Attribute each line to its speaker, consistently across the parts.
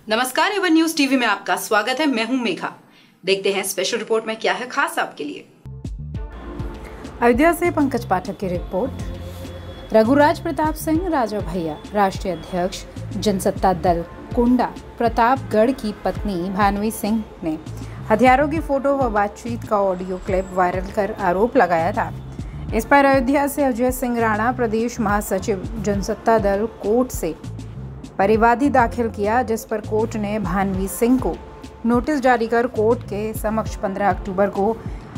Speaker 1: नमस्कार, Avon news TV में आपका स्वागत है। मैं हूं मेघा। देखते हैं स्पेशल रिपोर्ट में क्या है खास आपके लिए।
Speaker 2: अयोध्या से पंकज पाठक की रिपोर्ट। रघुराज प्रताप सिंह राजा भैया राष्ट्रीय अध्यक्ष जनसत्ता दल कुंडा प्रतापगढ़ की पत्नी भानवी सिंह ने हथियारों की फोटो व बातचीत का ऑडियो क्लिप वायरल कर आरोप लगाया था। इस पर अयोध्या से अजय सिंह राणा प्रदेश महासचिव जनसत्ता दल कोर्ट से परिवादी दाखिल किया, जिस पर कोर्ट ने भानवी सिंह को नोटिस जारी कर कोर्ट के समक्ष 15 अक्टूबर को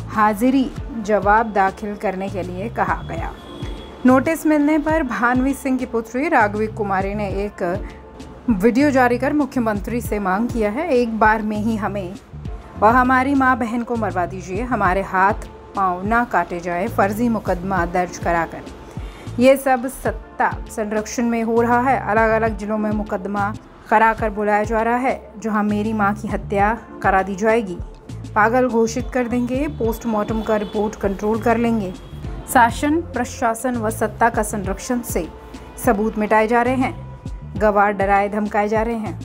Speaker 2: हाजिरी जवाब दाखिल करने के लिए कहा गया। नोटिस मिलने पर भानवी सिंह की पुत्री राघवी कुमारी ने एक वीडियो जारी कर मुख्यमंत्री से मांग किया है, एक बार में ही हमें व हमारी मां बहन को मरवा दीजिए, हमारे हाथ पांव ना काटे जाए, फर्जी मुकदमा दर्ज कराकर ये सब सत्ता संरक्षण में हो रहा है। अलग अलग जिलों में मुकदमा कराकर बुलाया जा रहा है, जहां मेरी मां की हत्या करा दी जाएगी, पागल घोषित कर देंगे, पोस्टमार्टम का रिपोर्ट कंट्रोल कर लेंगे। शासन प्रशासन व सत्ता का संरक्षण से सबूत मिटाए जा रहे हैं, गवाह डराए धमकाए जा रहे हैं।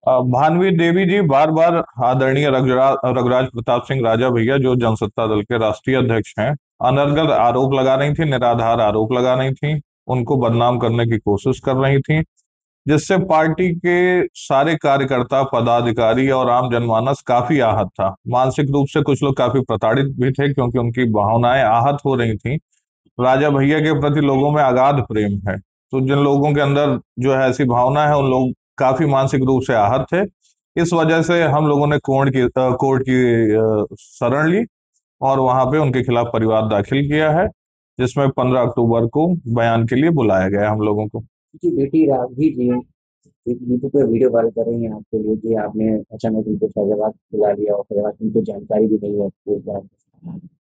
Speaker 3: भानवी देवी जी बार बार आदरणीय रघुराज प्रताप सिंह राजा भैया जो जनसत्ता दल के राष्ट्रीय अध्यक्ष हैं, अनर्गल आरोप लगा रही थी, निराधार आरोप लगा रही थी, उनको बदनाम करने की कोशिश कर रही थी, जिससे पार्टी के सारे कार्यकर्ता, पदाधिकारी और आम जनमानस काफी आहत था। मानसिक रूप से कुछ लोग काफी प्रताड़ित भी थे, क्योंकि उनकी भावनाएं आहत हो रही थी। राजा भैया के प्रति लोगों में अगाध प्रेम है, तो जिन लोगों के अंदर जो है ऐसी भावना है, उन लोग काफी मानसिक रूप से आहत थे। इस वजह से हम लोगों ने कोर्ट की शरण ली और वहां पे उनके खिलाफ परिवाद दाखिल किया है, जिसमें 15 अक्टूबर को बयान के लिए बुलाया गया हम लोगों को।
Speaker 4: की बेटी राघवी जी यूट्यूब पे वीडियो वायरल कर रही हैं आपके लिए कि आपने अचानक उनको फैजाबाद बुला लिया और फैजाबाद की उनको जानकारी भी नहीं है।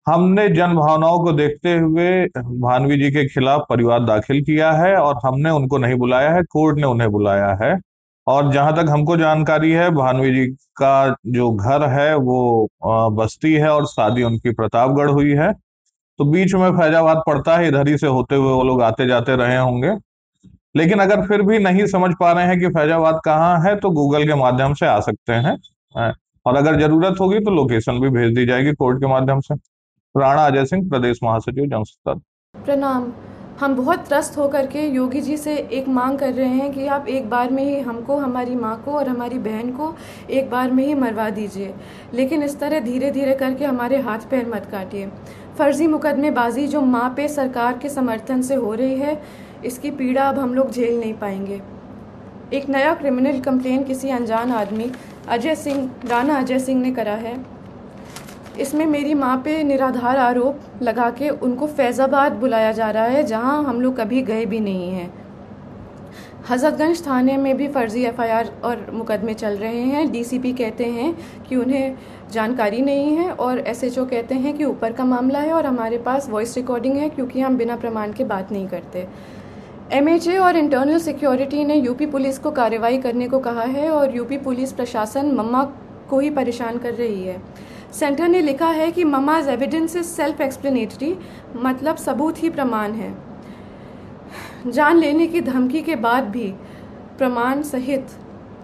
Speaker 3: हमने जन भावनाओं को देखते हुए भानवी जी के खिलाफ परिवाद दाखिल किया है और हमने उनको नहीं बुलाया है, कोर्ट ने उन्हें बुलाया है। और जहां तक हमको जानकारी है, भानवी जी का जो घर है वो बस्ती है और शादी उनकी प्रतापगढ़ हुई है, तो बीच में फैजाबाद पड़ता है, इधर ही से होते हुए वो लोग आते जाते रहे होंगे। लेकिन अगर फिर भी नहीं समझ पा रहे हैं कि फैजाबाद कहाँ है, तो गूगल के माध्यम से आ सकते हैं, और अगर जरूरत होगी तो लोकेशन भी भेज दी जाएगी कोर्ट के माध्यम से। राणा अजय सिंह, प्रदेश महासचिव जनसत्ता।
Speaker 5: प्रणाम। हम बहुत त्रस्त होकर के योगी जी से एक मांग कर रहे हैं कि आप एक बार में ही हमको, हमारी माँ को और हमारी बहन को एक बार में ही मरवा दीजिए, लेकिन इस तरह धीरे धीरे करके हमारे हाथ पैर मत काटिए। फर्जी मुकदमेबाजी जो माँ पे सरकार के समर्थन से हो रही है, इसकी पीड़ा अब हम लोग झेल नहीं पाएंगे। एक नया क्रिमिनल कंप्लेन किसी अनजान आदमी राणा अजय सिंह ने करा है। इसमें मेरी माँ पे निराधार आरोप लगा के उनको फैजाबाद बुलाया जा रहा है, जहां हम लोग कभी गए भी नहीं हैं। हजरतगंज थाने में भी फर्जी एफआईआर और मुकदमे चल रहे हैं। डीसीपी कहते हैं कि उन्हें जानकारी नहीं है और एसएचओ कहते हैं कि ऊपर का मामला है और हमारे पास वॉइस रिकॉर्डिंग है, क्योंकि हम बिना प्रमाण के बात नहीं करते। एमएचए और इंटरनल सिक्योरिटी ने यूपी पुलिस को कार्रवाई करने को कहा है और यूपी पुलिस प्रशासन मम्मा को ही परेशान कर रही है। सेंटर ने लिखा है कि mamma's evidence is self explanatory, मतलब सबूत ही प्रमाण है। जान लेने की धमकी के बाद भी प्रमाण सहित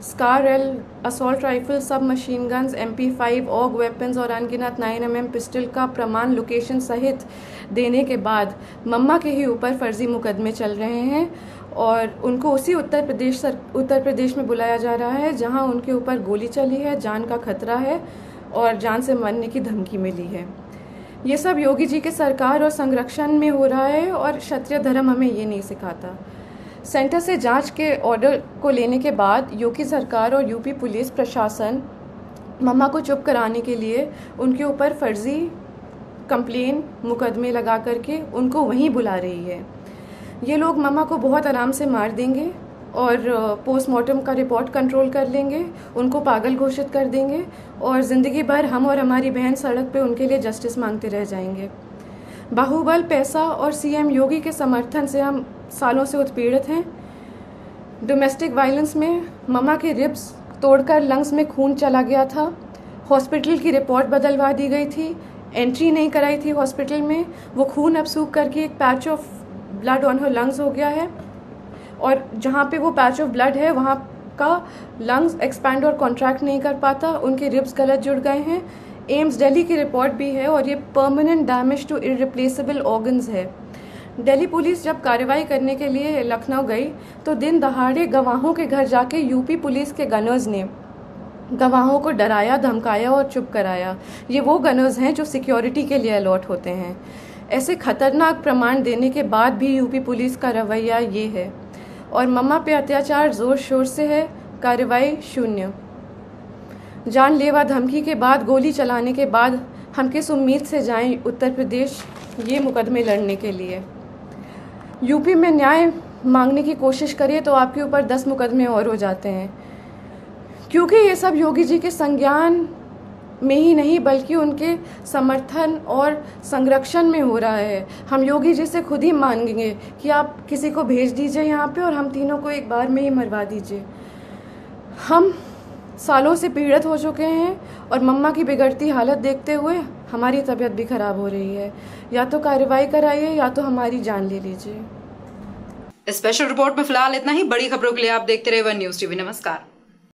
Speaker 5: SCAR L, assault rifle, sub machine guns, MP5, AUG weapons और अनगिनत 9mm पिस्टल का प्रमाण लोकेशन सहित देने के बाद मम्मा के ही ऊपर फर्जी मुकदमे चल रहे हैं और उनको उसी उत्तर प्रदेश में बुलाया जा रहा है, जहां उनके ऊपर गोली चली है, जान का खतरा है और जान से मरने की धमकी मिली है। ये सब योगी जी के सरकार और संरक्षण में हो रहा है और क्षत्रिय धर्म हमें ये नहीं सिखाता। सेंटर से जांच के ऑर्डर को लेने के बाद योगी सरकार और यूपी पुलिस प्रशासन मम्मा को चुप कराने के लिए उनके ऊपर फर्जी कंप्लेन मुकदमे लगा करके उनको वहीं बुला रही है। ये लोग मम्मा को बहुत आराम से मार देंगे और पोस्टमार्टम का रिपोर्ट कंट्रोल कर लेंगे, उनको पागल घोषित कर देंगे और ज़िंदगी भर हम और हमारी बहन सड़क पे उनके लिए जस्टिस मांगते रह जाएंगे। बाहुबल, पैसा और सीएम योगी के समर्थन से हम सालों से उत्पीड़ित हैं। डोमेस्टिक वायलेंस में मम्मा के रिब्स तोड़कर लंग्स में खून चला गया था, हॉस्पिटल की रिपोर्ट बदलवा दी गई थी, एंट्री नहीं कराई थी हॉस्पिटल में, वो खून अब सूख करके एक patch of blood on her lungs हो गया है और जहाँ पे वो पैच ऑफ ब्लड है वहाँ का लंग्स एक्सपैंड और कॉन्ट्रैक्ट नहीं कर पाता, उनके रिब्स गलत जुड़ गए हैं। एम्स दिल्ली की रिपोर्ट भी है और ये permanent damage to irreplaceable organs है। दिल्ली पुलिस जब कार्रवाई करने के लिए लखनऊ गई तो दिन दहाड़े गवाहों के घर जाके यूपी पुलिस के गनर्स ने गवाहों को डराया, धमकाया और चुप कराया। ये वो गनर्स हैं जो सिक्योरिटी के लिए अलॉट होते हैं। ऐसे खतरनाक प्रमाण देने के बाद भी यूपी पुलिस का रवैया ये है और मम्मा पे अत्याचार जोर शोर से है, कार्रवाई शून्य। जानलेवा धमकी के बाद, गोली चलाने के बाद हम किस उम्मीद से जाएं उत्तर प्रदेश ये मुकदमे लड़ने के लिए। यूपी में न्याय मांगने की कोशिश करिए तो आपके ऊपर 10 मुकदमे और हो जाते हैं, क्योंकि ये सब योगी जी के संज्ञान में ही नहीं बल्कि उनके समर्थन और संरक्षण में हो रहा है। हम योगी जी से खुद ही मांगेंगे कि आप किसी को भेज दीजिए यहाँ पे और हम तीनों को एक बार में ही मरवा दीजिए। हम सालों से पीड़ित हो चुके हैं और मम्मा की बिगड़ती हालत देखते हुए हमारी तबीयत भी खराब हो रही है। या तो कार्रवाई कराइए या तो हमारी जान ले लीजिए।
Speaker 1: स्पेशल रिपोर्ट में फिलहाल इतना ही। बड़ी खबरों के लिए आप देखते रहे वन न्यूज़ टीवी। नमस्कार।